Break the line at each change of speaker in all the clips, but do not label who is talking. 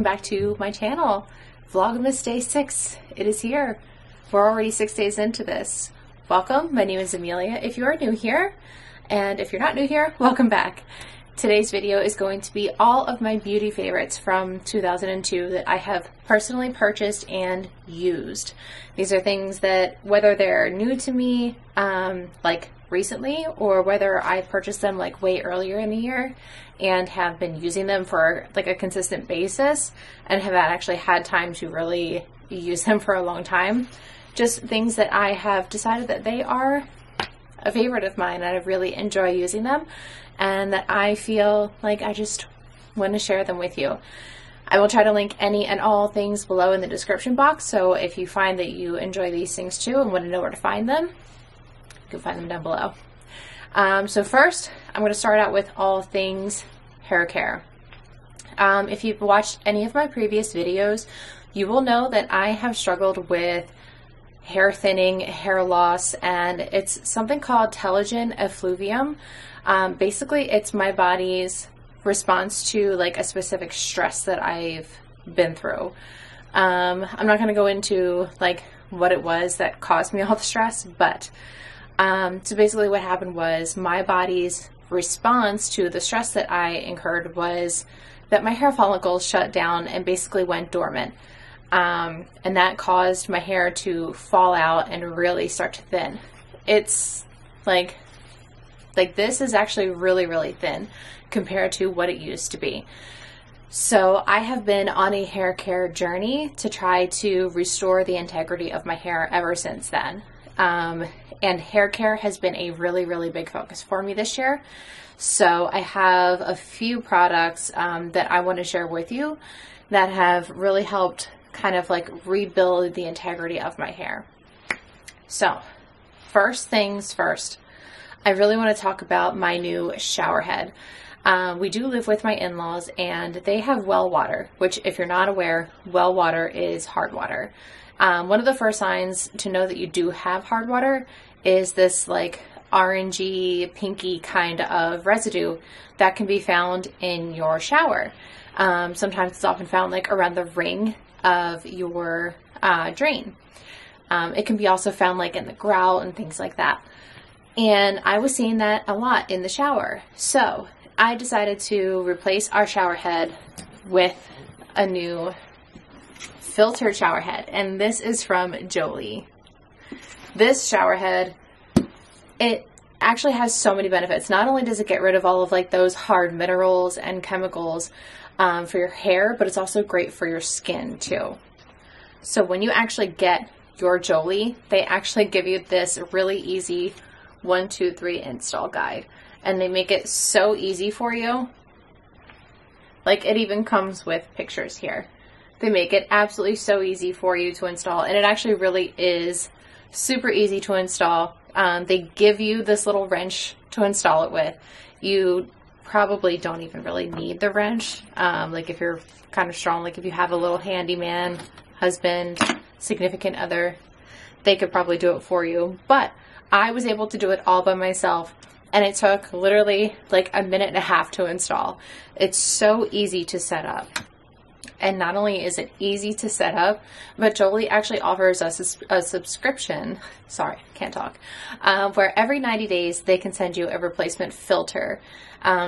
welcome back to my channel. Vlogmas Day 6. It is here. We're already 6 days into this. Welcome. My name is Amelia if you are new here, and if you're not new here, welcome back. Today's video is going to be all of my beauty favorites from 2002 that I have personally purchased and used. These are things that, whether they're new to me, like recently, or whether I purchased them like way earlier in the year and have been using them for like a consistent basis and have actually had time to really use them for a long time. Just things that I have decided that they are a favorite of mine and I really enjoy using them, and that I feel like I just want to share them with you. I will try to link any and all things below in the description box, so if you find that you enjoy these things too and want to know where to find them, you can find them down below. So first, I'm going to start out with all things hair care. If you've watched any of my previous videos, you will know that I have struggled with hair thinning, hair loss, and it's something called telogen effluvium. Basically, it's my body's response to like a specific stress that I've been through. I'm not going to go into like what it was that caused me all the stress, but so basically what happened was my body's response to the stress that I incurred was that my hair follicles shut down and basically went dormant. And that caused my hair to fall out and really start to thin. It's like this is actually really, really thin compared to what it used to be. So I have been on a hair care journey to try to restore the integrity of my hair ever since then. And hair care has been a really, really big focus for me this year. So I have a few products that I want to share with you that have really helped kind of like rebuild the integrity of my hair. So first things first, I really want to talk about my new shower head. We do live with my in-laws and they have well water, which if you're not aware, well water is hard water. One of the first signs to know that you do have hard water is this like orangey, pinky kind of residue that can be found in your shower. Sometimes it's often found like around the ring of your drain. It can be also found like in the grout and things like that. And I was seeing that a lot in the shower. So I decided to replace our shower head with a new filtered shower head, and this is from Jolie. This shower head, it actually has so many benefits. Not only does it get rid of all of like those hard minerals and chemicals for your hair, but it's also great for your skin too. So when you actually get your Jolie, they actually give you this really easy 1, 2, 3 install guide, and they make it so easy for you. Like it even comes with pictures here. They make it absolutely so easy for you to install, and it actually really is super easy to install. They give you this little wrench to install it with. You probably don't even really need the wrench. Like if you're kind of strong, like if you have a little handyman, husband, significant other, they could probably do it for you. But I was able to do it all by myself, and it took literally like a minute and a half to install. It's so easy to set up. And not only is it easy to set up, but Jolie actually offers us a subscription, sorry, can't talk, where every 90 days they can send you a replacement filter.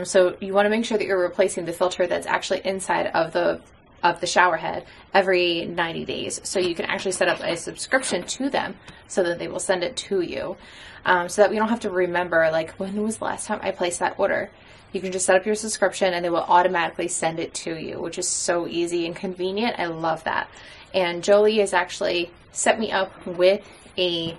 So you want to make sure that you're replacing the filter that's actually inside of the shower head every 90 days. So you can actually set up a subscription to them so that they will send it to you. So that we don't have to remember like when was the last time I placed that order. You can just set up your subscription and they will automatically send it to you, which is so easy and convenient. I love that. And Jolie has actually set me up with a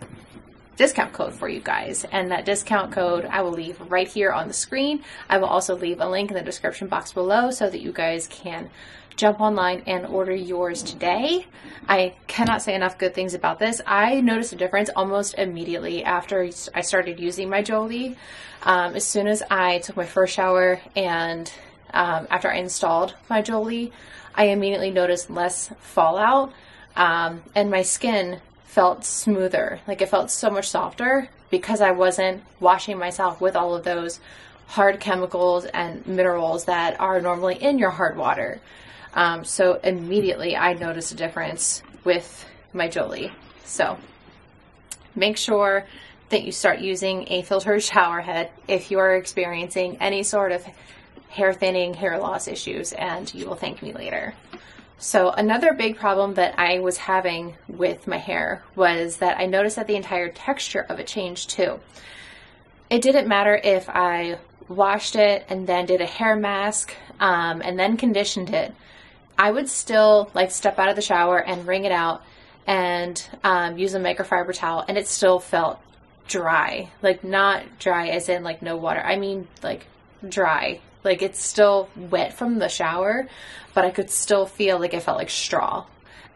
discount code for you guys, and that discount code I will leave right here on the screen. I will also leave a link in the description box below so that you guys can jump online and order yours today. I cannot say enough good things about this. I noticed a difference almost immediately after I started using my Jolie. As soon as I took my first shower and after I installed my Jolie, I immediately noticed less fallout, and my skin felt smoother. Like it felt so much softer because I wasn't washing myself with all of those hard chemicals and minerals that are normally in your hard water. So immediately I noticed a difference with my Jolie. So make sure that you start using a filtered shower head if you are experiencing any sort of hair thinning, hair loss issues, and you will thank me later. So another big problem that I was having with my hair was that I noticed that the entire texture of it changed too. It didn't matter if I washed it and then did a hair mask and then conditioned it. I would still like step out of the shower and wring it out and use a microfiber towel, and it still felt dry. Like not dry as in like no water. I mean like dry. Like it's still wet from the shower, but I could still feel like it felt like straw.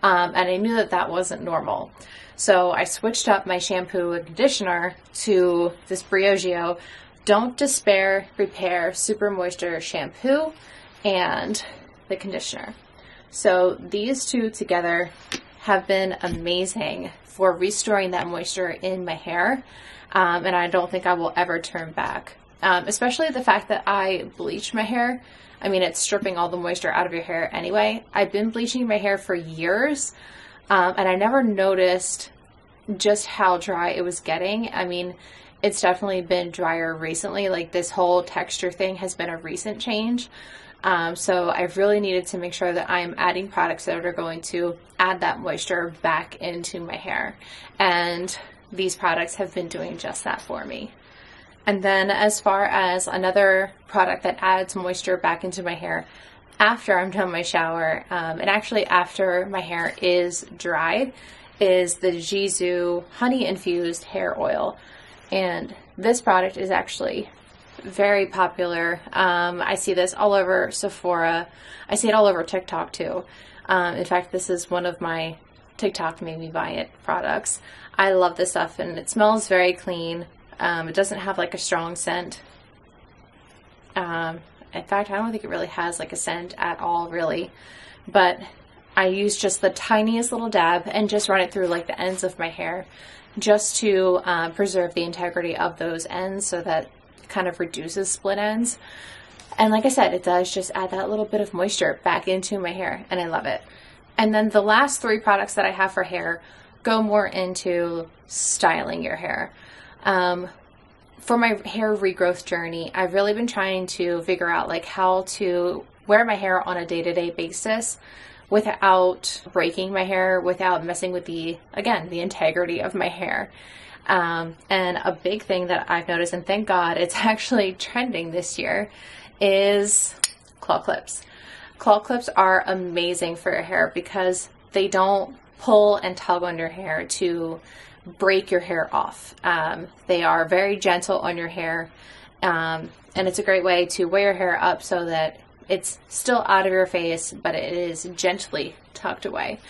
And I knew that that wasn't normal. So I switched up my shampoo and conditioner to this Briogeo Don't Despair Repair Super Moisture shampoo and the conditioner. So these two together have been amazing for restoring that moisture in my hair. And I don't think I will ever turn back. Especially the fact that I bleached my hair. I mean, it's stripping all the moisture out of your hair anyway. I've been bleaching my hair for years, and I never noticed just how dry it was getting. I mean, it's definitely been drier recently. Like this whole texture thing has been a recent change. So I really needed to make sure that I'm adding products that are going to add that moisture back into my hair. And these products have been doing just that for me. And then as far as another product that adds moisture back into my hair after I'm done my shower, and actually after my hair is dried, is the Jizu honey infused hair oil. And this product is actually very popular. I see this all over Sephora. I see it all over TikTok too. In fact, this is one of my TikTok made me buy it products. I love this stuff, and it smells very clean. It doesn't have like a strong scent. In fact, I don't think it really has like a scent at all, really. But I use just the tiniest little dab and just run it through like the ends of my hair, just to preserve the integrity of those ends, so that it kind of reduces split ends. And like I said, it does just add that little bit of moisture back into my hair, and I love it. And then the last three products that I have for hair go more into styling your hair. For my hair regrowth journey, I've really been trying to figure out like how to wear my hair on a day-to-day basis without breaking my hair, without messing with the integrity of my hair. And a big thing that I've noticed, and thank God it's actually trending this year, is claw clips. Claw clips are amazing for your hair because they don't pull and tug on your hair to break your hair off. They are very gentle on your hair, and it's a great way to wear your hair up so that it's still out of your face, but it is gently tucked away.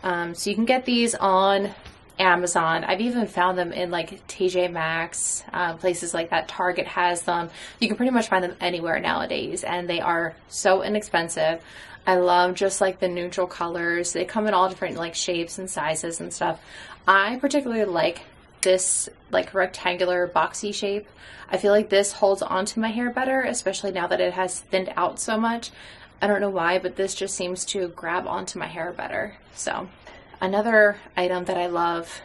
So you can get these on Amazon. I've even found them in like TJ Maxx, places like that. Target has them. You can pretty much find them anywhere nowadays, and they are so inexpensive. I love just like the neutral colors. They come in all different like shapes and sizes and stuff. I particularly like this like rectangular boxy shape. I feel like this holds onto my hair better, especially now that it has thinned out so much. I don't know why, but this just seems to grab onto my hair better. So another item that I love,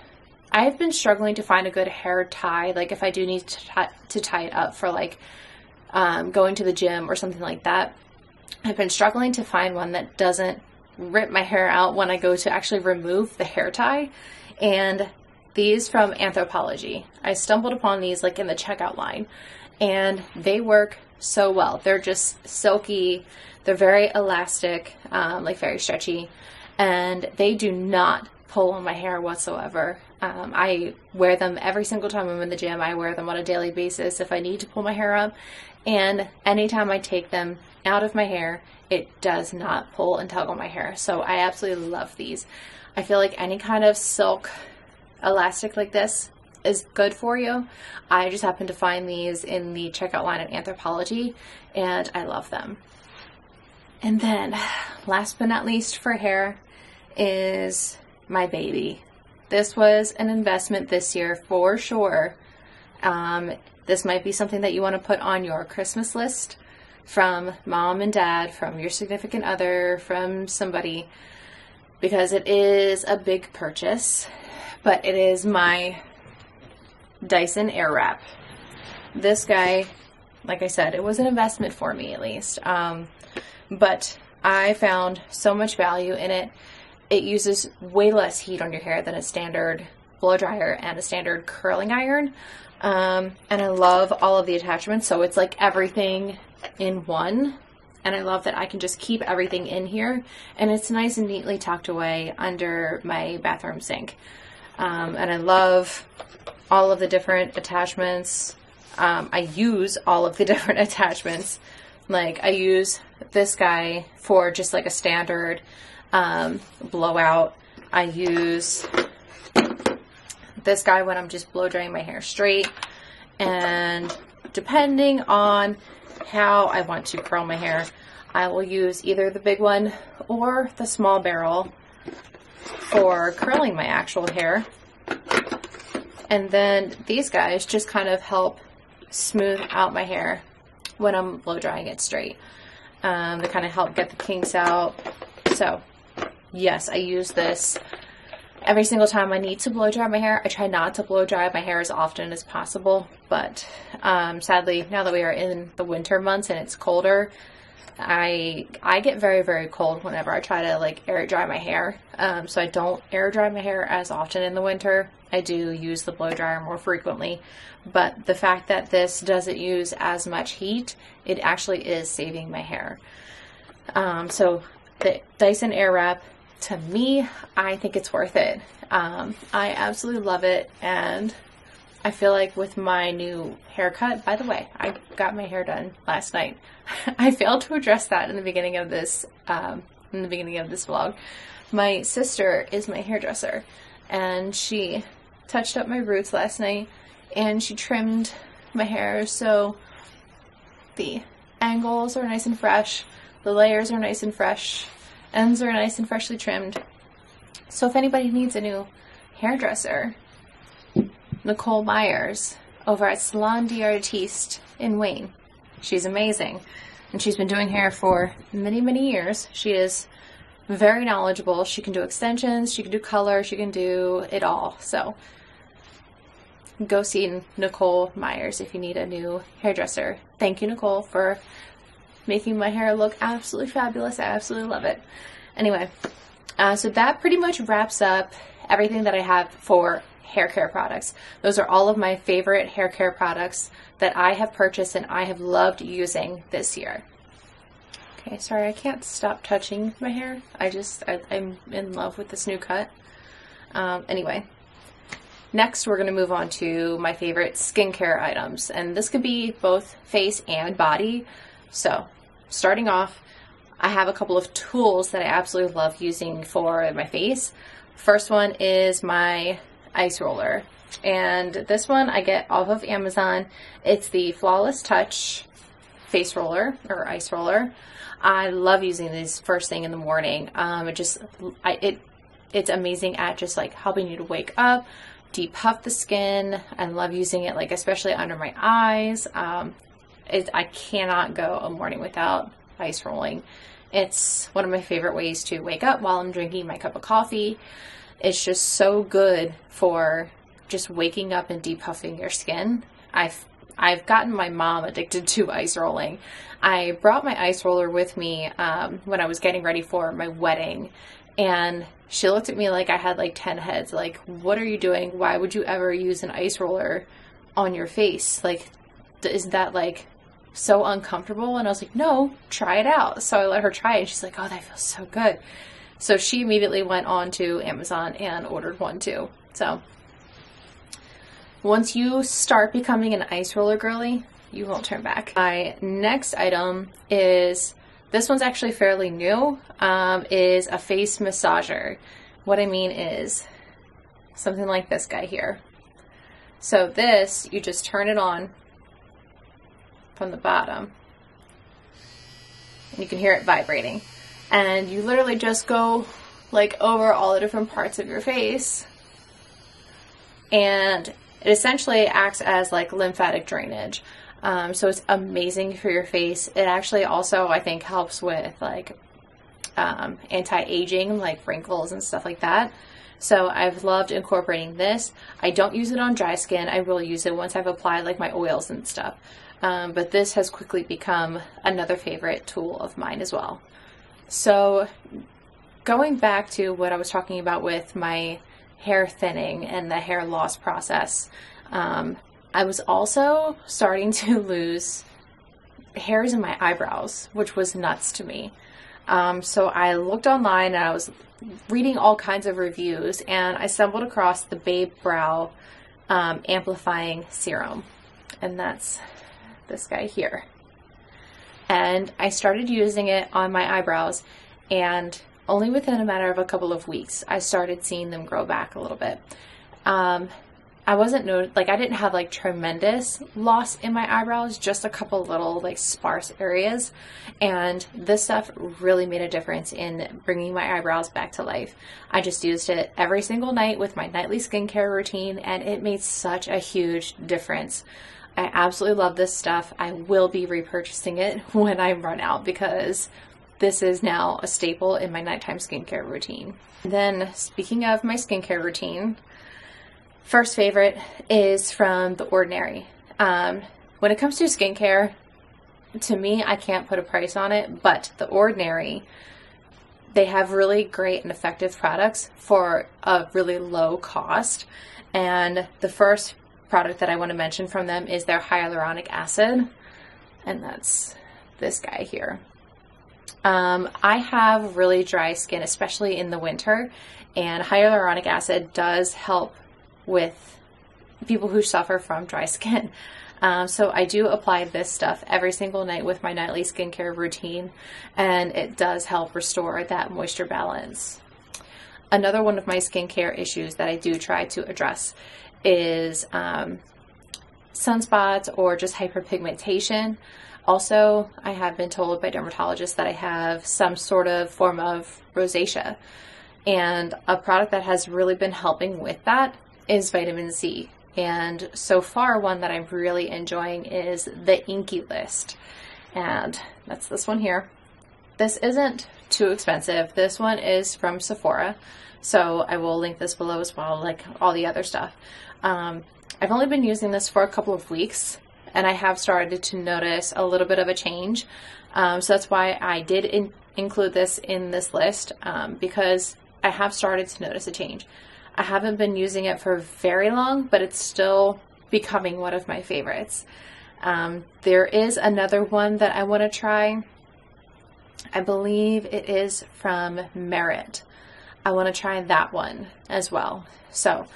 I've been struggling to find a good hair tie. Like if I do need to tie it up for like going to the gym or something like that, I've been struggling to find one that doesn't rip my hair out when I go to actually remove the hair tie. And these from Anthropologie, I stumbled upon these like in the checkout line, and they work so well. They're just silky, they're very elastic, like very stretchy, and they do not pull on my hair whatsoever. I wear them every single time I'm in the gym. I wear them on a daily basis if I need to pull my hair up, and anytime I take them out of my hair, it does not pull and tug on my hair. So I absolutely love these. I feel like any kind of silk elastic like this is good for you. I just happened to find these in the checkout line at Anthropologie, and I love them. And then last but not least for hair is my baby. This was an investment this year for sure. This might be something that you want to put on your Christmas list. from mom and dad, from your significant other, from somebody, because it is a big purchase, but it is my Dyson Airwrap. This guy, like I said, it was an investment for me at least, but I found so much value in it. It uses way less heat on your hair than a standard blow dryer and a standard curling iron, and I love all of the attachments, so it's like everything in one, and I love that I can just keep everything in here, and it's nice and neatly tucked away under my bathroom sink. And I love all of the different attachments. I use all of the different attachments. Like, I use this guy for just like a standard blowout. I use this guy when I'm just blow drying my hair straight, and depending on how I want to curl my hair, I will use either the big one or the small barrel for curling my actual hair. And then these guys just kind of help smooth out my hair when I'm blow drying it straight. They kind of help get the kinks out. So yes, I use this every single time I need to blow dry my hair. I try not to blow dry my hair as often as possible, but sadly, now that we are in the winter months and it's colder, I get very, very cold whenever I try to like air dry my hair. So I don't air dry my hair as often in the winter. I do use the blow dryer more frequently, but the fact that this doesn't use as much heat, it actually is saving my hair. So the Dyson Airwrap, to me, I think it's worth it. I absolutely love it, and I feel like with my new haircut, by the way, I got my hair done last night. I failed to address that in the beginning of this vlog. My sister is my hairdresser, and she touched up my roots last night, and she trimmed my hair so the angles are nice and fresh, the layers are nice and fresh, ends are nice and freshly trimmed. So if anybody needs a new hairdresser, Nicole Myers over at Salon d'Artiste in Wayne. She's amazing, and she's been doing hair for many, many years. She is very knowledgeable. She can do extensions, she can do color, she can do it all. So go see Nicole Myers if you need a new hairdresser. Thank you, Nicole, for making my hair look absolutely fabulous. I absolutely love it. Anyway, so that pretty much wraps up everything that I have for hair care products. Those are all of my favorite hair care products that I have purchased and I have loved using this year. Okay, sorry, I can't stop touching my hair. I'm in love with this new cut. Anyway, next we're going to move on to my favorite skincare items, and this could be both face and body. So starting off, I have a couple of tools that I absolutely love using for my face. First one is my ice roller, and this one I get off of Amazon. It's the Flawless Touch face roller or ice roller. I love using these first thing in the morning. It's amazing at just like helping you to wake up, depuff the skin. I love using it, like especially under my eyes. I cannot go a morning without ice rolling. It's one of my favorite ways to wake up while I'm drinking my cup of coffee. It's just so good for just waking up and depuffing your skin. I've gotten my mom addicted to ice rolling. I brought my ice roller with me when I was getting ready for my wedding, and she looked at me like I had like 10 heads. Like, what are you doing? Why would you ever use an ice roller on your face? Like, isn't that like so uncomfortable? And I was like, no, try it out. So I let her try it, and she's like, oh, that feels so good. So she immediately went on to Amazon and ordered one too. So once you start becoming an ice roller girly, you won't turn back. My next item is, this one's actually fairly new, is a face massager. What I mean is something like this guy here. So this, you just turn it on from the bottom, and you can hear it vibrating. And you literally just go like over all the different parts of your face, and it essentially acts as like lymphatic drainage. So it's amazing for your face. It actually also, I think, helps with like anti-aging, like wrinkles and stuff like that. So I've loved incorporating this. I don't use it on dry skin. I will use it once I've applied like my oils and stuff. But this has quickly become another favorite tool of mine as well. So going back to what I was talking about with my hair thinning and the hair loss process, I was also starting to lose hairs in my eyebrows, which was nuts to me. So I looked online and I was reading all kinds of reviews, and I stumbled across the Babe Brow Amplifying Serum, and that's this guy here. And I started using it on my eyebrows, and only within a matter of a couple of weeks, I started seeing them grow back a little bit. I didn't have like tremendous loss in my eyebrows, just a couple little like sparse areas. And this stuff really made a difference in bringing my eyebrows back to life. I just used it every single night with my nightly skincare routine, and it made such a huge difference. I absolutely love this stuff. I will be repurchasing it when I run out, because this is now a staple in my nighttime skincare routine. Then, speaking of my skincare routine, first favorite is from The Ordinary. When it comes to skincare, to me, I can't put a price on it, but The Ordinary, they have really great and effective products for a really low cost. And the first product that I want to mention from them is their hyaluronic acid, and that's this guy here. I have really dry skin, especially in the winter, and hyaluronic acid does help with people who suffer from dry skin. So I do apply this stuff every single night with my nightly skincare routine, and it does help restore that moisture balance. Another one of my skincare issues that I do try to address is sunspots or just hyperpigmentation. Also, I have been told by dermatologists that I have some sort of form of rosacea, and a product that has really been helping with that is vitamin C. And so far, one that I'm really enjoying is the Inky List, and that's this one here. This isn't too expensive. This one is from Sephora, so I will link this below as well, like all the other stuff. I've only been using this for a couple of weeks, and I have started to notice a little bit of a change. So that's why I did include this in this list, because I have started to notice a change. I haven't been using it for very long, but it's still becoming one of my favorites. There is another one that I want to try. I believe it is from Merit. I want to try that one as well. So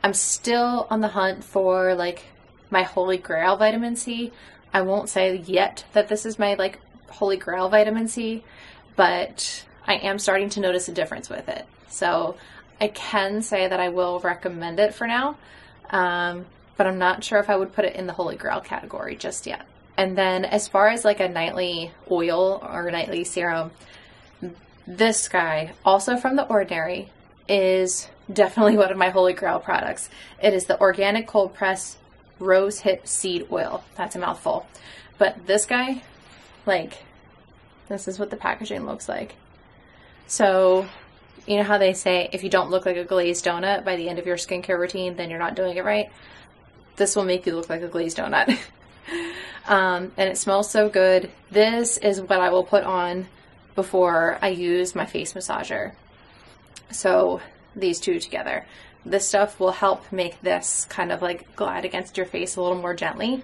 I'm still on the hunt for like my holy grail vitamin C. I won't say yet that this is my like holy grail vitamin C, but I am starting to notice a difference with it. So I can say that I will recommend it for now, but I'm not sure if I would put it in the holy grail category just yet. And then as far as like a nightly oil or nightly serum, this guy, also from The Ordinary, is definitely one of my holy grail products. It is the organic cold press rose hip seed oil. That's a mouthful. But this guy, like, this is what the packaging looks like. So, you know how they say if you don't look like a glazed donut by the end of your skincare routine, then you're not doing it right? This will make you look like a glazed donut. And it smells so good. This is what I will put on before I use my face massager. So these two together. This stuff will help make this kind of like glide against your face a little more gently.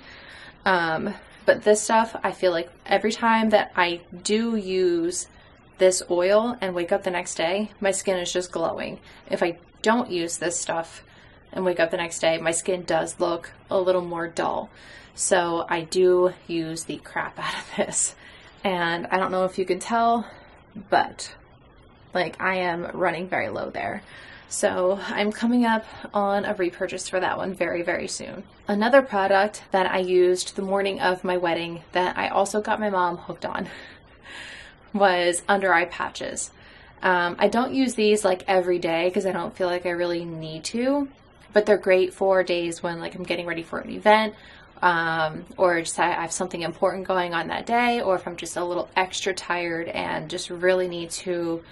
But this stuff, I feel like every time that I do use this oil and wake up the next day, my skin is just glowing. If I don't use this stuff and wake up the next day, my skin does look a little more dull. So I do use the crap out of this. And I don't know if you can tell, but like I am running very low there. So I'm coming up on a repurchase for that one very, very soon. Another product that I used the morning of my wedding that I also got my mom hooked on was under eye patches. I don't use these like every day because I don't feel like I really need to, but they're great for days when like I'm getting ready for an event, or just I have something important going on that day, or if I'm just a little extra tired and just really need to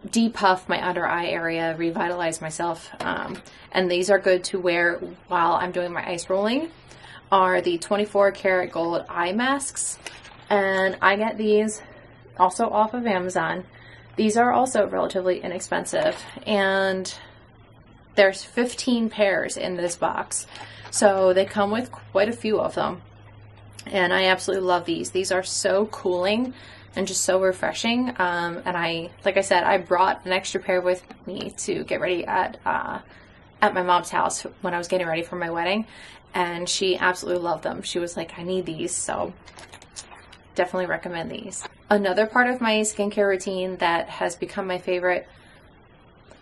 depuff my under eye area, revitalize myself. And these are good to wear while I'm doing my ice rolling, are the 24 karat gold eye masks. And I get these also off of Amazon. These are also relatively inexpensive, and there's 15 pairs in this box. So they come with quite a few of them. And I absolutely love these. These are so cooling and just so refreshing. And like I said, I brought an extra pair with me to get ready at my mom's house when I was getting ready for my wedding. And she absolutely loved them. She was like, I need these. So definitely recommend these. Another part of my skincare routine that has become my favorite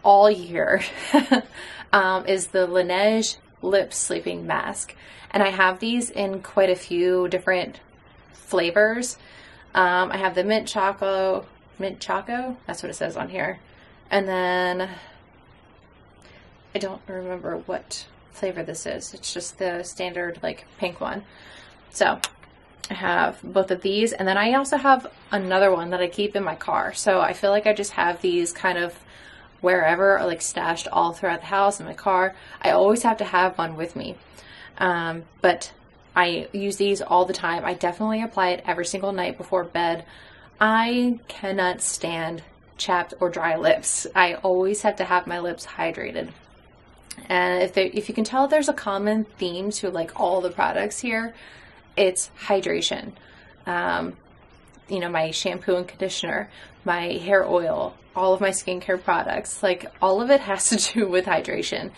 all year is the Laneige Lip Sleeping Mask. And I have these in quite a few different flavors. I have the mint choco, that's what it says on here. And then I don't remember what flavor this is. It's just the standard like pink one. So I have both of these, and then I also have another one that I keep in my car. So I feel like I just have these kind of wherever, or like stashed all throughout the house, in my car. I always have to have one with me. But I use these all the time. I definitely apply it every single night before bed. I cannot stand chapped or dry lips. I always have to have my lips hydrated. And if you can tell, there's a common theme to like all the products here. It's hydration. You know, my shampoo and conditioner, my hair oil, all of my skincare products, like all of it has to do with hydration.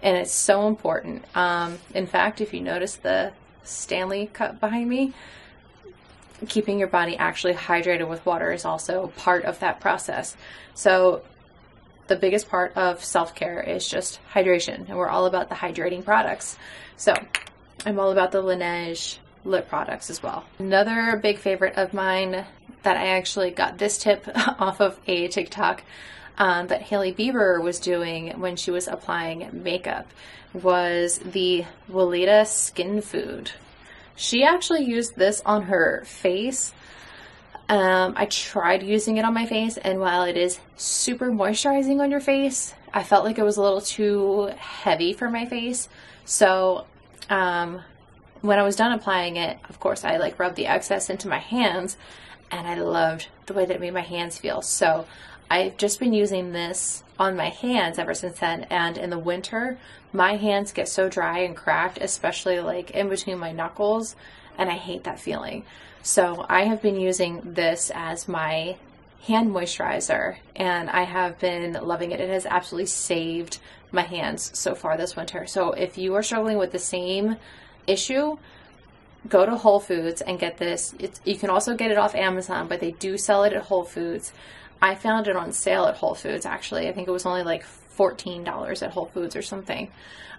And it's so important. In fact, if you notice the Stanley cup behind me, keeping your body actually hydrated with water is also part of that process. So the biggest part of self-care is just hydration, and we're all about the hydrating products. So I'm all about the Laneige lip products as well. Another big favorite of mine that I actually got this tip off of a TikTok that Hailey Bieber was doing when she was applying makeup was the Weleda Skin Food. She actually used this on her face. I tried using it on my face, and while it is super moisturizing on your face, I felt like it was a little too heavy for my face. So when I was done applying it, of course, I like rubbed the excess into my hands, and I loved the way that it made my hands feel. So I've just been using this on my hands ever since then, and in the winter, my hands get so dry and cracked, especially like in between my knuckles, and I hate that feeling. So I have been using this as my hand moisturizer, and I have been loving it. It has absolutely saved my hands so far this winter. So if you are struggling with the same issue, go to Whole Foods and get this. You can also get it off Amazon, but they do sell it at Whole Foods. I found it on sale at Whole Foods, actually. I think it was only like $14 at Whole Foods or something.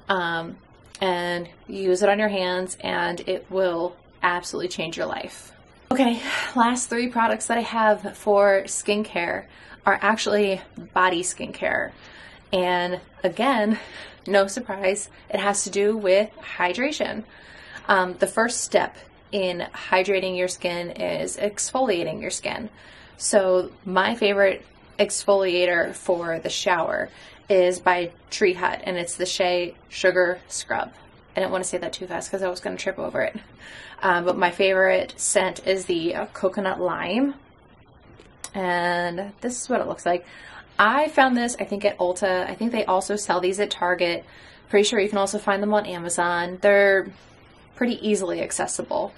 And you use it on your hands, and it will absolutely change your life. Okay, last three products that I have for skincare are actually body skincare. And again, no surprise, it has to do with hydration. The first step in hydrating your skin is exfoliating your skin. So my favorite exfoliator for the shower is by Tree Hut, and it's the Shea Sugar Scrub. I didn't want to say that too fast because I was going to trip over it. But my favorite scent is the coconut lime. And this is what it looks like. I found this, I think, at Ulta. I think they also sell these at Target. Pretty sure you can also find them on Amazon. They're pretty easily accessible.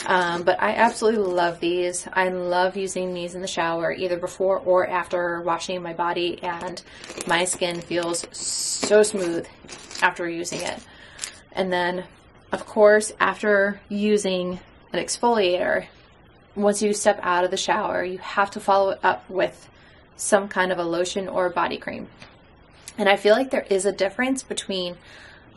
But I absolutely love these. I love using these in the shower, either before or after washing my body, and my skin feels so smooth after using it. And then, of course, after using an exfoliator, once you step out of the shower, you have to follow it up with some kind of a lotion or body cream. And I feel like there is a difference between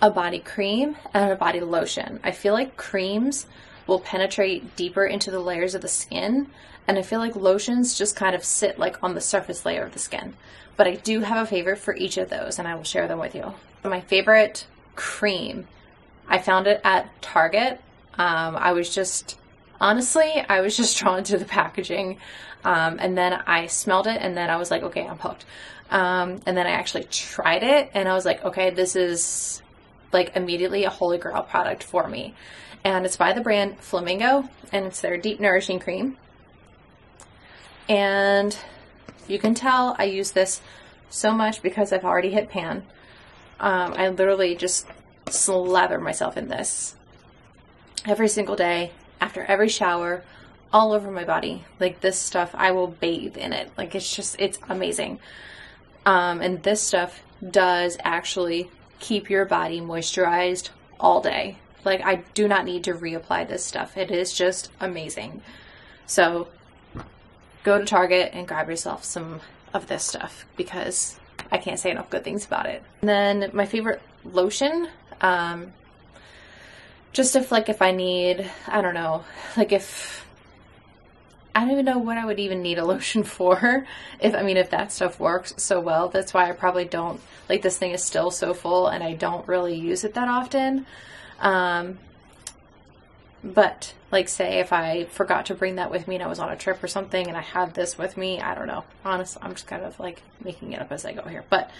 a body cream and a body lotion. I feel like creams will penetrate deeper into the layers of the skin, and I feel like lotions just kind of sit like on the surface layer of the skin. But I do have a favorite for each of those, and I will share them with you. My favorite cream I found it at Target. I was just drawn to the packaging. And then I smelled it and then I was like, okay, I'm hooked. And then I actually tried it and I was like, okay, this is like immediately a holy grail product for me. And it's by the brand Flamingo and it's their Deep Nourishing Cream. And you can tell I use this so much because I've already hit pan. I literally just slather myself in this every single day, after every shower, all over my body. Like this stuff, I will bathe in it. Like it's amazing. And this stuff does actually keep your body moisturized all day. Like I do not need to reapply this stuff. It is just amazing. So go to Target and grab yourself some of this stuff because I can't say enough good things about it. And then my favorite lotion, just if I need, I don't know, like if, I don't even know what I would even need a lotion for if that stuff works so well. That's why I probably don't, like this thing is still so full and I don't really use it that often. But like say if I forgot to bring that with me and I was on a trip or something and I had this with me, I don't know. Honestly, I'm just kind of like making it up as I go here. But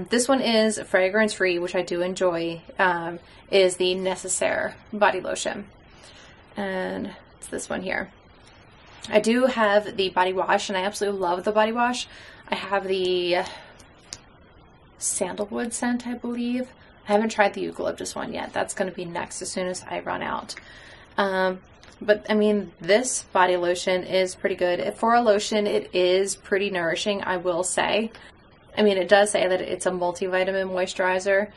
this one is fragrance free, which I do enjoy, is the Necessaire body lotion. And it's this one here. I do have the body wash and I absolutely love the body wash. I have the sandalwood scent, I believe. I haven't tried the eucalyptus one yet. That's going to be next as soon as I run out. But I mean, this body lotion is pretty good. For a lotion, it is pretty nourishing, I will say. I mean, it does say that it's a multivitamin moisturizer.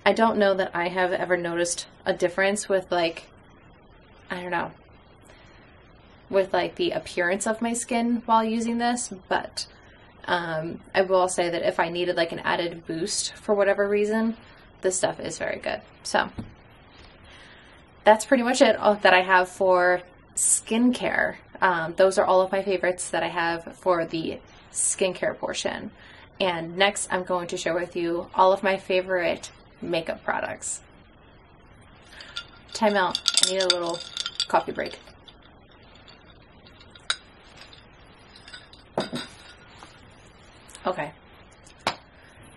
I don't know that I have ever noticed a difference with like, I don't know, with like the appearance of my skin while using this, but I will say that if I needed like an added boost for whatever reason, this stuff is very good. So that's pretty much it that I have for skincare. Those are all of my favorites that I have for the skincare portion. And next I'm going to share with you all of my favorite makeup products. Time out. I need a little coffee break. Okay.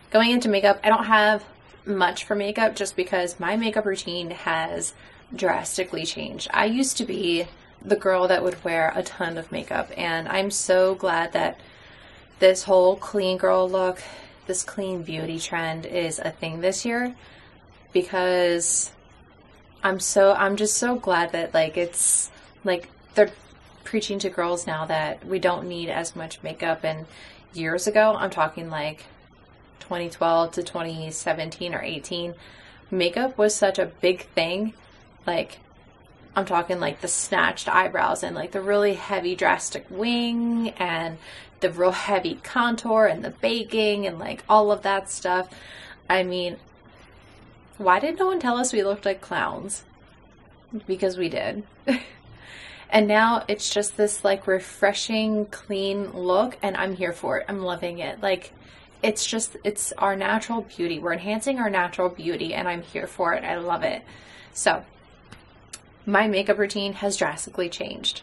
Going into makeup, I don't have much for makeup just because my makeup routine has drastically changed. I used to be the girl that would wear a ton of makeup, and I'm so glad that this whole clean girl look, this clean beauty trend is a thing this year, because I'm just so glad that like it's like they're preaching to girls now that we don't need as much makeup. And years ago, I'm talking like 2012 to 2017 or 18, makeup was such a big thing. Like I'm talking like the snatched eyebrows and like the really heavy drastic wing and the real heavy contour and the baking and like all of that stuff. I mean, why did no one tell us we looked like clowns? Because we did. And now it's just this like refreshing, clean look, and I'm here for it. I'm loving it. Like it's our natural beauty. We're enhancing our natural beauty, and I'm here for it. I love it. So my makeup routine has drastically changed.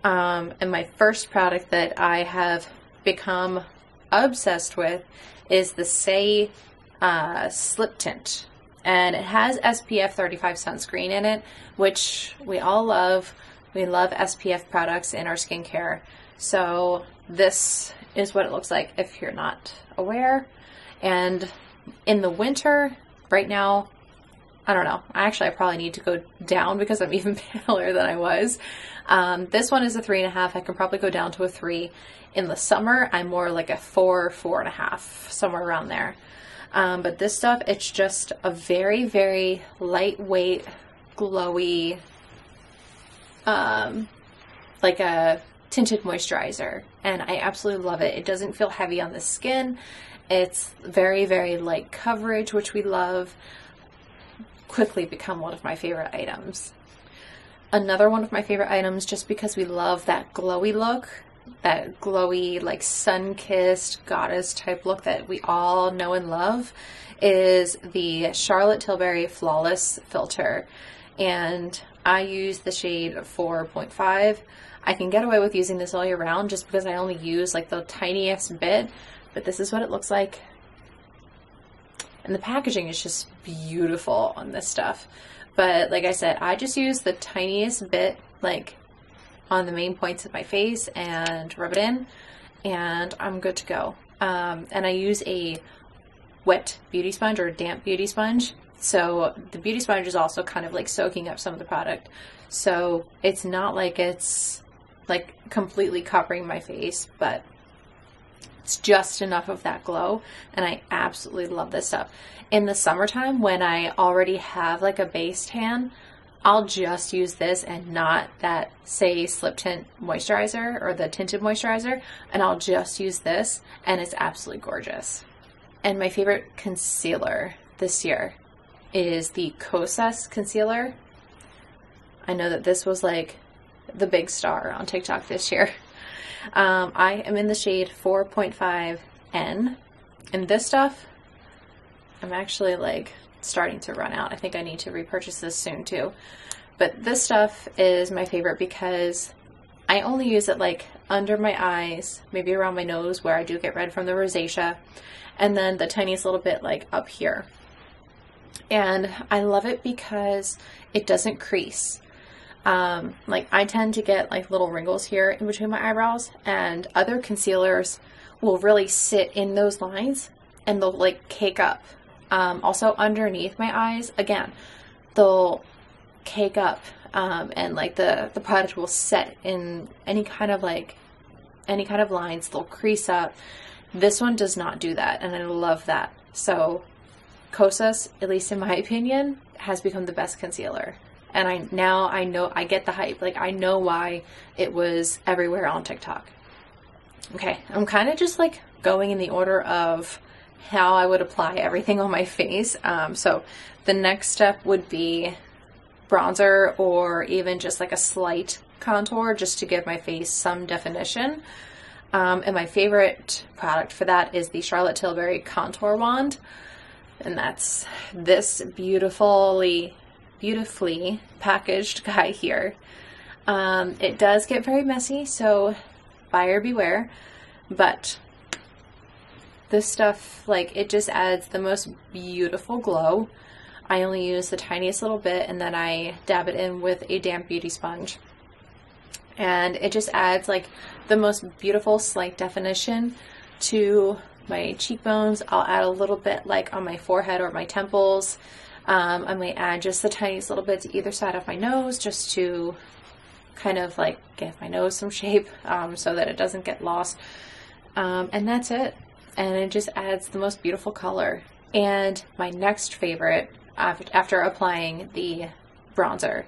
And my first product that I have become obsessed with is the Say Slip Tint. And it has SPF 35 sunscreen in it, which we all love. We love SPF products in our skincare. So this is what it looks like if you're not aware. And in the winter, right now, I don't know. I probably need to go down because I'm even paler than I was. This one is a 3.5. I can probably go down to a 3. In the summer, I'm more like a 4, 4.5, somewhere around there. But this stuff, it's just a very, very lightweight, glowy, like a tinted moisturizer. And I absolutely love it. It doesn't feel heavy on the skin. It's very, very light coverage, which we love. Quickly become one of my favorite items. Another one of my favorite items, just because we love that glowy look, that glowy, like sun-kissed goddess type look that we all know and love, is the Charlotte Tilbury Flawless Filter. And I use the shade 4.5. I can get away with using this all year round just because I only use like the tiniest bit, but this is what it looks like. And the packaging is just beautiful on this stuff. But like I said, I just use the tiniest bit, like on the main points of my face, and rub it in, and I'm good to go. And I use a wet beauty sponge or a damp beauty sponge. So the beauty sponge is also kind of like soaking up some of the product. So it's not like it's like completely covering my face, but it's just enough of that glow, and I absolutely love this stuff. In the summertime, when I already have like a base tan, I'll just use this and not that, say, slip tint moisturizer or the tinted moisturizer, and I'll just use this, and it's absolutely gorgeous. And my favorite concealer this year is the Kosas concealer. I know that this was like the big star on TikTok this year. I am in the shade 4.5N, and this stuff, I'm actually like starting to run out. I think I need to repurchase this soon too. But this stuff is my favorite because I only use it like under my eyes, maybe around my nose where I do get red from the rosacea, and then the tiniest little bit like up here. And I love it because it doesn't crease. Like I tend to get like little wrinkles here in between my eyebrows, and other concealers will really sit in those lines and they'll like cake up. Also underneath my eyes, again, they'll cake up, and like the product will set in any kind of lines, they'll crease up. This one does not do that, and I love that. So Kosas, at least in my opinion, has become the best concealer. And I know I get the hype. Like I know why it was everywhere on TikTok. Okay, I'm kind of just like going in the order of how I would apply everything on my face. So the next step would be bronzer, or even just like a slight contour just to give my face some definition. And my favorite product for that is the Charlotte Tilbury Contour Wand. And that's this beautifully packaged guy here. It does get very messy, so buyer beware, but this stuff, like, it just adds the most beautiful glow. I only use the tiniest little bit, and then I dab it in with a damp beauty sponge, and it just adds like the most beautiful slight definition to my cheekbones. I'll add a little bit like on my forehead or my temples. I might add just the tiniest little bit to either side of my nose, just to kind of like give my nose some shape, so that it doesn't get lost. And that's it. And it just adds the most beautiful color. And my next favorite, after applying the bronzer,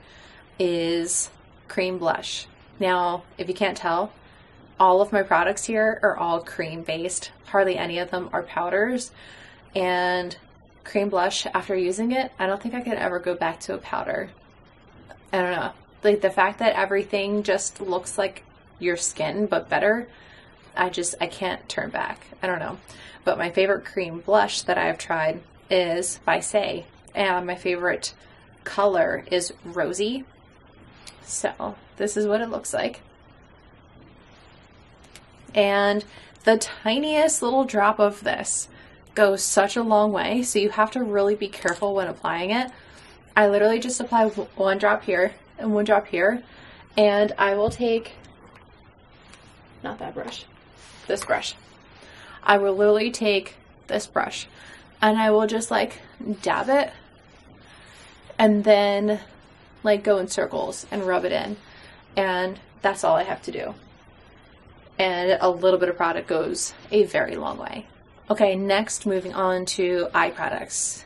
is cream blush. Now, if you can't tell, all of my products here are all cream based. Hardly any of them are powders. And cream blush, after using it, I don't think I could ever go back to a powder. I don't know. Like the fact that everything just looks like your skin, but better, I can't turn back. I don't know. But my favorite cream blush that I've tried is by Say. And my favorite color is rosy. So this is what it looks like. And the tiniest little drop of this goes such a long way, so you have to really be careful when applying it. I literally just apply one drop here and one drop here, and I will take, not that brush, this brush. I will literally take this brush and I will just like dab it and then like go in circles and rub it in, and that's all I have to do. And a little bit of product goes a very long way. Okay, next, moving on to eye products.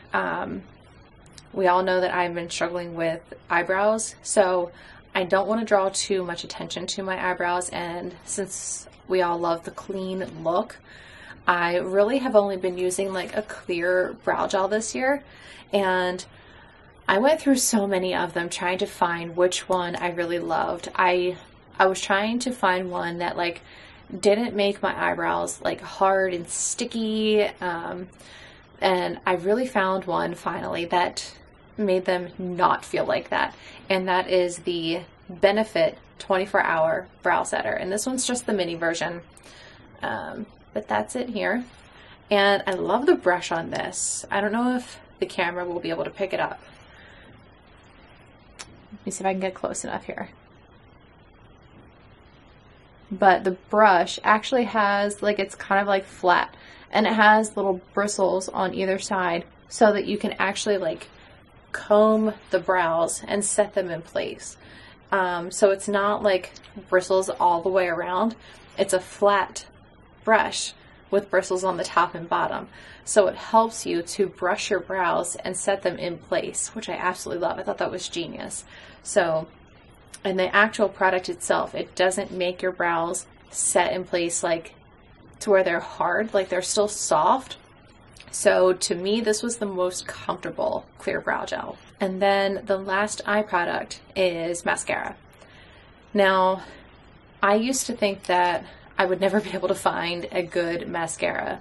We all know that I've been struggling with eyebrows, so I don't want to draw too much attention to my eyebrows, and since we all love the clean look, I really have only been using like a clear brow gel this year, and I went through so many of them trying to find which one I really loved. I I was trying to find one that like didn't make my eyebrows like hard and sticky, and I really found one finally that made them not feel like that, and that is the Benefit 24-hour brow setter, and this one's just the mini version, but that's it here. And I love the brush on this. I don't know if the camera will be able to pick it up. Let me see if I can get close enough here. But the brush actually has, like, it's kind of like flat, and it has little bristles on either side so that you can actually like comb the brows and set them in place. So it's not like bristles all the way around. It's a flat brush with bristles on the top and bottom. So it helps you to brush your brows and set them in place, which I absolutely love. I thought that was genius. So, and the actual product itself, it doesn't make your brows set in place like to where they're hard, like they're still soft. So to me, this was the most comfortable clear brow gel. And then the last eye product is mascara. Now, I used to think that I would never be able to find a good mascara.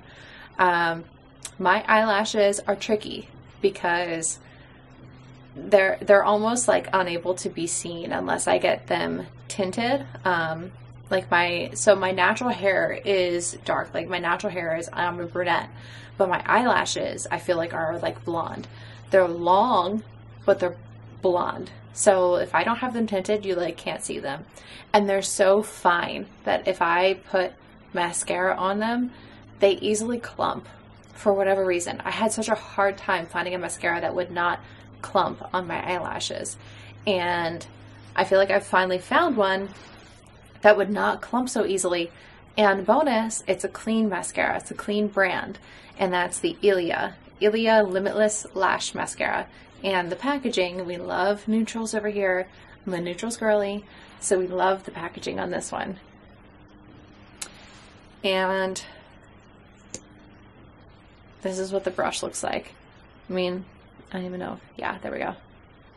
My eyelashes are tricky because they're almost like unable to be seen unless I get them tinted. Like my natural hair is dark. Like my natural hair is, I'm a brunette, but my eyelashes I feel like are like blonde. They're long, but they're blonde. So if I don't have them tinted, you like can't see them. And they're so fine that if I put mascara on them, they easily clump for whatever reason. I had such a hard time finding a mascara that would not clump on my eyelashes. And I feel like I've finally found one that would not clump so easily. And bonus, it's a clean mascara. It's a clean brand. And that's the Ilia Limitless Lash Mascara. And the packaging, we love neutrals over here. I'm a neutrals girly, so we love the packaging on this one. And this is what the brush looks like. I mean, I don't even know. Yeah, there we go.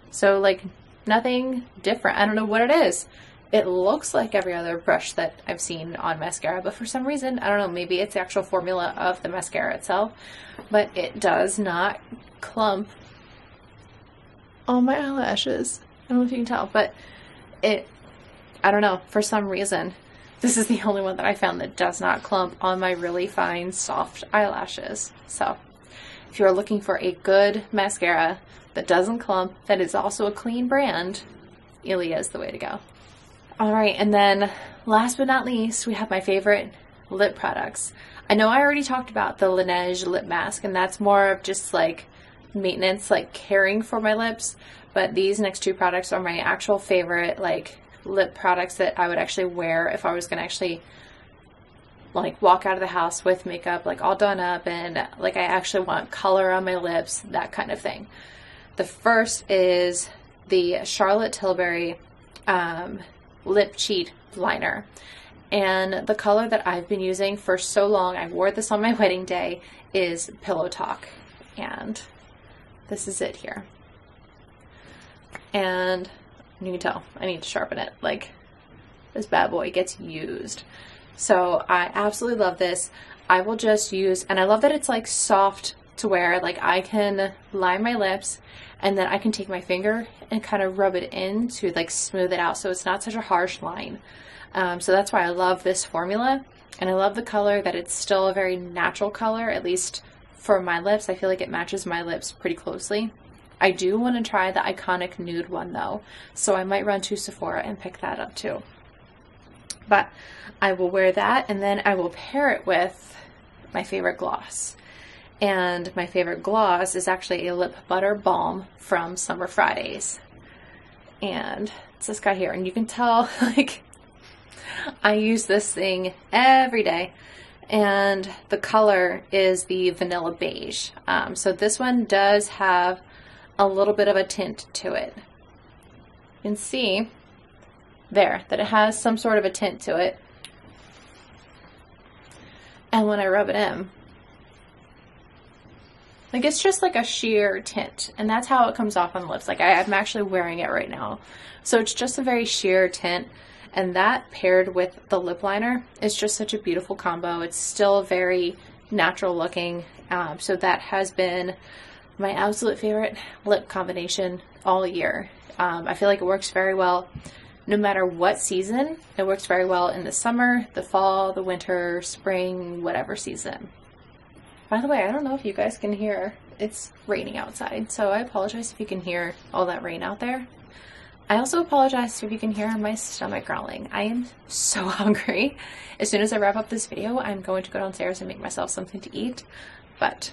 So like nothing different. I don't know what it is. It looks like every other brush that I've seen on mascara, but for some reason, I don't know, maybe it's the actual formula of the mascara itself, but it does not clump on my eyelashes. I don't know if you can tell, but I don't know, for some reason, this is the only one that I found that does not clump on my really fine, soft eyelashes. So if you're looking for a good mascara that doesn't clump, that is also a clean brand, Ilia is the way to go. All right, and then last but not least, we have my favorite lip products. I know I already talked about the Laneige lip mask, and that's more of just like maintenance, like caring for my lips, but these next two products are my actual favorite like lip products that I would actually wear if I was gonna actually like walk out of the house with makeup like all done up and like I actually want color on my lips, that kind of thing. The first is the Charlotte Tilbury Lip Cheat Liner, and the color that I've been using for so long, I wore this on my wedding day, is Pillow Talk, and this is it here. And you can tell I need to sharpen it, like this bad boy gets used. So I absolutely love this. I will just use, and I love that it's like soft to wear, like I can line my lips and then I can take my finger and kind of rub it in to like smooth it out so it's not such a harsh line. So that's why I love this formula, and I love the color, that it's still a very natural color, at least for my lips. I feel like it matches my lips pretty closely. I do want to try the Iconic Nude one though, so I might run to Sephora and pick that up too. But I will wear that, and then I will pair it with my favorite gloss. And my favorite gloss is actually a lip butter balm from Summer Fridays. And it's this guy here, and you can tell like I use this thing every day. And the color is the Vanilla Beige. So this one does have a little bit of a tint to it. You can see there that it has some sort of a tint to it. And when I rub it in, like it's just like a sheer tint, and that's how it comes off on the lips. Like I'm actually wearing it right now. So it's just a very sheer tint, and that paired with the lip liner is just such a beautiful combo. It's still very natural looking, so that has been my absolute favorite lip combination all year. I feel like it works very well no matter what season. It works very well in the summer, the fall, the winter, spring, whatever season. By the way, I don't know if you guys can hear, it's raining outside, so I apologize if you can hear all that rain out there. I also apologize if you can hear my stomach growling. I am so hungry. As soon as I wrap up this video, I'm going to go downstairs and make myself something to eat. But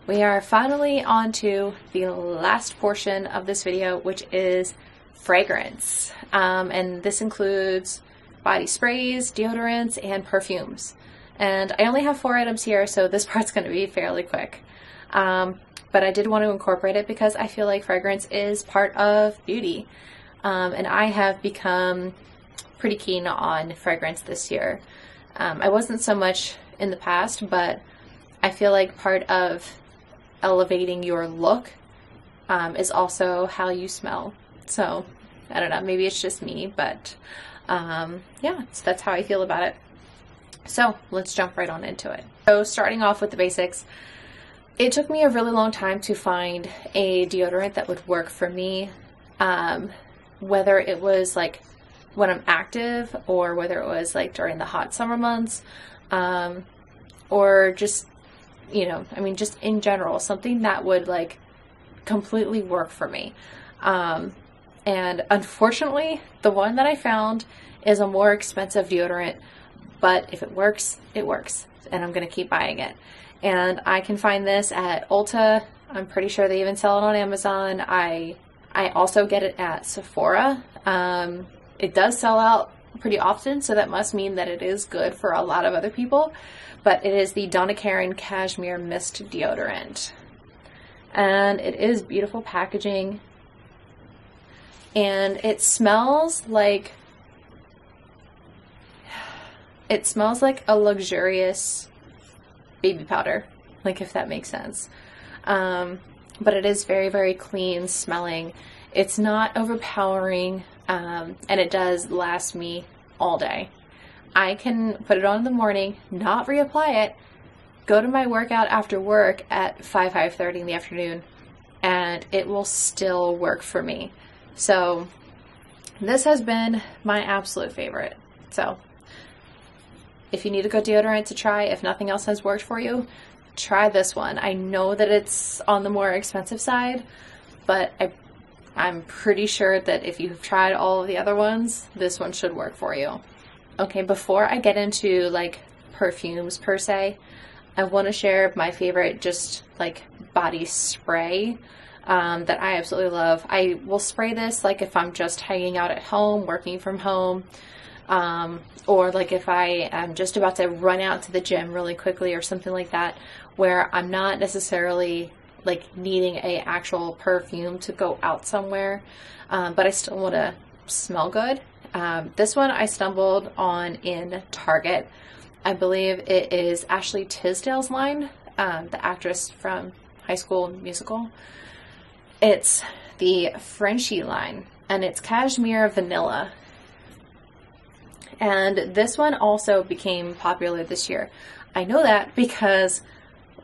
we are finally on to the last portion of this video, which is fragrance. And this includes body sprays, deodorants, and perfumes. And I only have 4 items here, so this part's going to be fairly quick. But I did want to incorporate it because I feel like fragrance is part of beauty. And I have become pretty keen on fragrance this year. I wasn't so much in the past, but I feel like part of elevating your look is also how you smell. So I don't know, maybe it's just me, but yeah, so that's how I feel about it. So let's jump right on into it. So starting off with the basics, it took me a really long time to find a deodorant that would work for me, whether it was like when I'm active or whether it was like during the hot summer months, or just, you know, I mean, just in general, something that would like completely work for me. And unfortunately, the one that I found is a more expensive deodorant, but if it works, it works, and I'm going to keep buying it. And I can find this at Ulta. I'm pretty sure they even sell it on Amazon. I also get it at Sephora. It does sell out pretty often, so that must mean that it is good for a lot of other people. But it is the Donna Karan Cashmere Mist Deodorant. And it is beautiful packaging. And it smells like a luxurious baby powder, like, if that makes sense. But it is very, very clean smelling. It's not overpowering, and it does last me all day. I can put it on in the morning, not reapply it, go to my workout after work at 5:30 in the afternoon, and it will still work for me. So this has been my absolute favorite. So if you need a good deodorant to try, if nothing else has worked for you, try this one. I know that it's on the more expensive side, but I'm pretty sure that if you've tried all of the other ones, this one should work for you. Okay, before I get into like perfumes per se, I want to share my favorite just like body spray that I absolutely love. I will spray this like if I'm just hanging out at home, working from home, or like if I am just about to run out to the gym really quickly or something like that, where I'm not necessarily like needing a actual perfume to go out somewhere, but I still want to smell good. This one I stumbled on in Target. I believe it is Ashley Tisdale's line, the actress from High School Musical. It's the Frenchie line, and it's cashmere vanilla. And this one also became popular this year. I know that because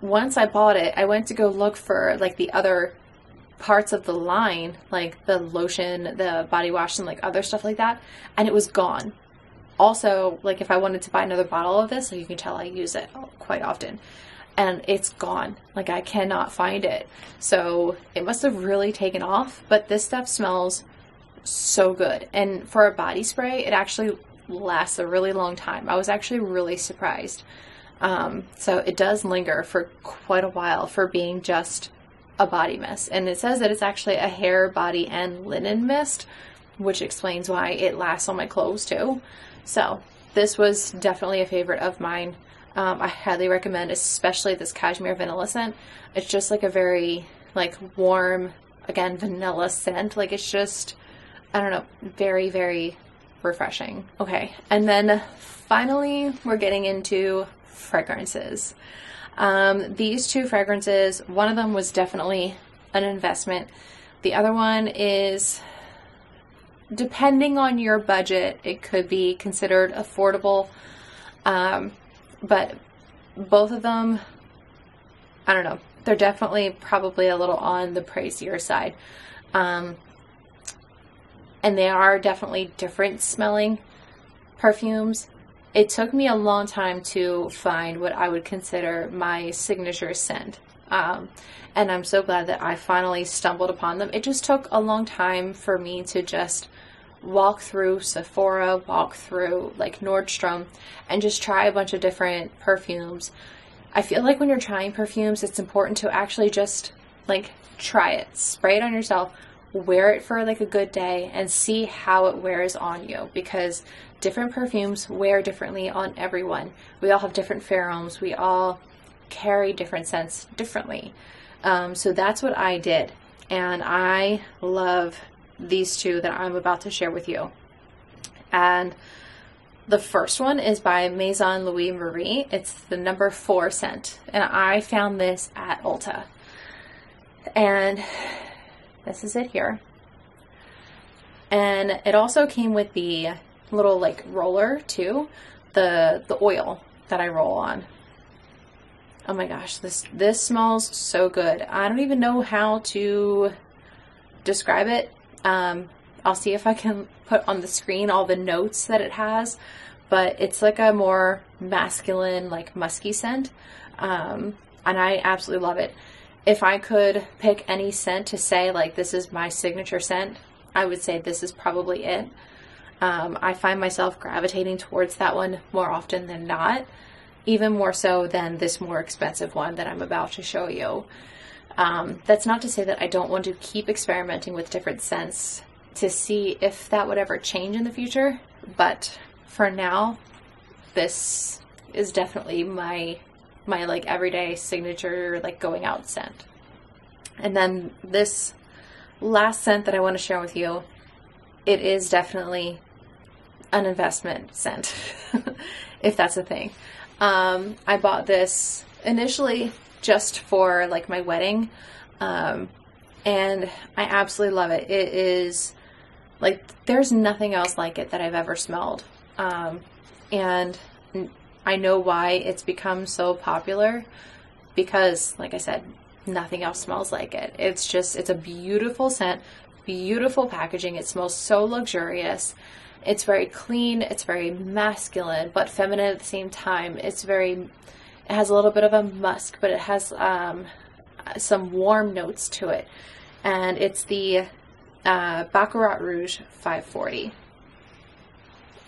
once I bought it, I went to go look for like the other parts of the line, like the lotion, the body wash, and like other stuff like that, and it was gone. Also, like if I wanted to buy another bottle of this, like you can tell I use it quite often, and it's gone. Like I cannot find it. So it must have really taken off, but this stuff smells so good. And for a body spray, it actually lasts a really long time. I was actually really surprised. So it does linger for quite a while for being just a body mist. And it says that it's actually a hair, body, and linen mist, which explains why it lasts on my clothes too. So this was definitely a favorite of mine. I highly recommend, especially this cashmere vanilla scent. It's just like a very like warm, again, vanilla scent. Like it's just, I don't know, very, very refreshing. Okay, and then finally we're getting into fragrances. These two fragrances, one of them was definitely an investment. The other one is depending on your budget, it could be considered affordable. But both of them, I don't know, they're definitely probably a little on the pricier side. And they are definitely different smelling perfumes. It took me a long time to find what I would consider my signature scent. And I'm so glad that I finally stumbled upon them. It just took a long time for me to just walk through Sephora, walk through like Nordstrom, and just try a bunch of different perfumes. I feel like when you're trying perfumes, it's important to actually just like try it, spray it on yourself, wear it for like a good day, and see how it wears on you, because different perfumes wear differently on everyone. We all have different pheromones. We all carry different scents differently. So that's what I did. And I love these two that I'm about to share with you. And the first one is by Maison Louis Marie. It's the number 4 scent. And I found this at Ulta. And this is it here. And it also came with the little like roller too, the oil that I roll on. Oh my gosh, this smells so good. I don't even know how to describe it. I'll see if I can put on the screen all the notes that it has, but it's like a more masculine, like musky scent. And I absolutely love it. If I could pick any scent to say like this is my signature scent, I would say this is probably it. I find myself gravitating towards that one more often than not, even more so than this more expensive one that I'm about to show you. That's not to say that I don't want to keep experimenting with different scents to see if that would ever change in the future, but for now, this is definitely my like everyday signature, like going out scent. And then this last scent that I want to share with you, it is definitely an investment scent, if that's a thing. I bought this initially just for like my wedding, and I absolutely love it. It is like, there's nothing else like it that I've ever smelled, and I know why it's become so popular, because like I said, nothing else smells like it. It's a beautiful scent, beautiful packaging. It smells so luxurious. It's very clean, it's very masculine, but feminine at the same time. It has a little bit of a musk, but it has some warm notes to it. And it's the Baccarat Rouge 540.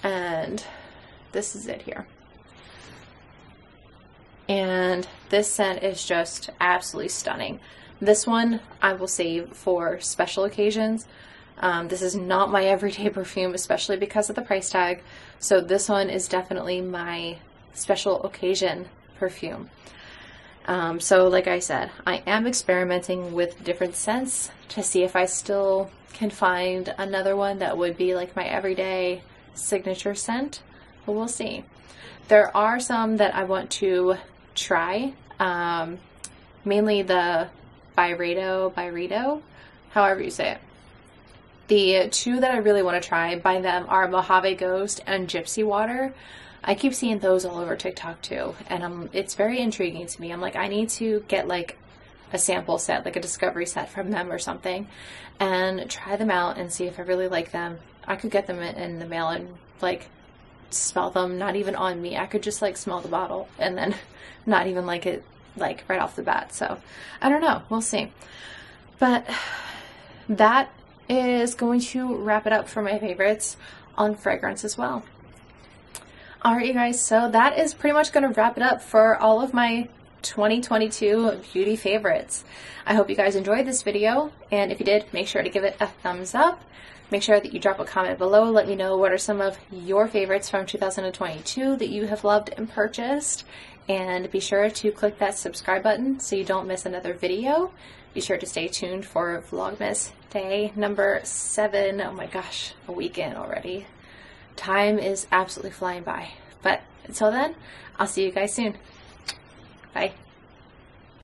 And this is it here. And this scent is just absolutely stunning. This one I will save for special occasions. This is not my everyday perfume, especially because of the price tag. So this one is definitely my special occasion perfume. So like I said, I am experimenting with different scents to see if I still can find another one that would be like my everyday signature scent, but we'll see. There are some that I want to try, mainly the Byredo, however you say it. The two that I really want to try by them are Mojave Ghost and Gypsy Water. I keep seeing those all over TikTok too, and it's very intriguing to me. I'm like, I need to get like a sample set, like a discovery set from them or something, and try them out and see if I really like them. I could get them in the mail and like smell them, not even on me. I could just like smell the bottle and then not even like it like right off the bat. So I don't know, we'll see. But that is going to wrap it up for my favorites on fragrance as well. Alright you guys, so that is pretty much going to wrap it up for all of my 2022 beauty favorites. I hope you guys enjoyed this video, and if you did, make sure to give it a thumbs up. Make sure that you drop a comment below. Let me know what are some of your favorites from 2022 that you have loved and purchased. And be sure to click that subscribe button so you don't miss another video. Be sure to stay tuned for Vlogmas day number 7. Oh my gosh, a weekend already. Time is absolutely flying by. But until then, I'll see you guys soon. Bye.